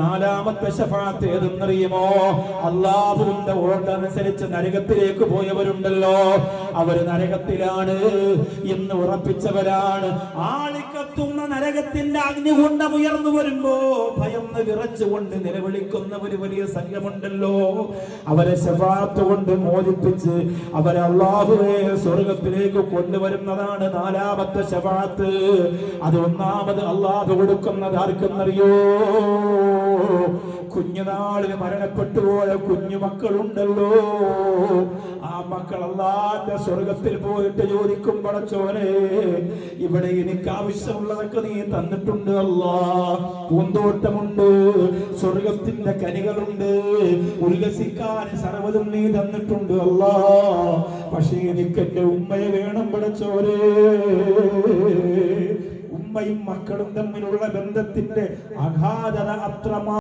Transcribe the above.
നാലാമത്തെ ശഫാഅത്ത് ഏതെന്നറിയുമോ? അല്ലാഹുവിന്റെ ഓർഡർ അനുസരിച്ച് നരകത്തിലേക്ക് പോയവരുണ്ടല്ലോ, അവര് നരകത്തിലാണ് എന്ന് ഉറപ്പിച്ചവരാണ്. ആളിക്കത്തുന്ന നരകത്തിന്റെ അഗ്നികുണ്ഡം ഉയർന്നു വരുമ്പോ ഭയന്ന് വിറച്ചുകൊണ്ട് നിലവിളിക്കുന്ന ഒരു വലിയ സംഘമുണ്ടല്ലോ, അവരെ ശഫാഅത്ത് കൊണ്ട് മോചിപ്പിച്ച് അവരെ അല്ലാഹുവേ സ്വർഗത്തിലേക്ക് കൊണ്ടുവരുന്നതാണ് നാലാമത്തെ ശഫാഅത്ത്. അത് ഒന്നാമത് അല്ലാഹു കൊടുക്കുന്നത് ആർക്കെന്നറിയോ? കുഞ്ഞുനാളിൽ മരണപ്പെട്ടു പോയ കുഞ്ഞുമക്കളുണ്ടല്ലോ, ആ മക്കൾ അല്ലാഹുവിന്റെ സ്വർഗത്തിൽ പോയിട്ട് ചോദിക്കും, പടച്ചോനെ ഇവിടെ എനിക്ക് ആവശ്യമുള്ളതൊക്കെ നീ തന്നിട്ടുണ്ട് അല്ലാ, പൂന്തോട്ടമുണ്ട്, സ്വർഗത്തിന്റെ കനികളുണ്ട്, ഉല്ലസിക്കാൻ സർവ്വതും നീ തന്നിട്ടുണ്ട് അല്ലാ, പക്ഷേ എനിക്ക് എന്റെ ഉമ്മയെ വേണം പടച്ചോനെ. ഉമ്മയും മക്കളും തമ്മിലുള്ള ബന്ധത്തിന്റെ അഗാധത അത്രമാ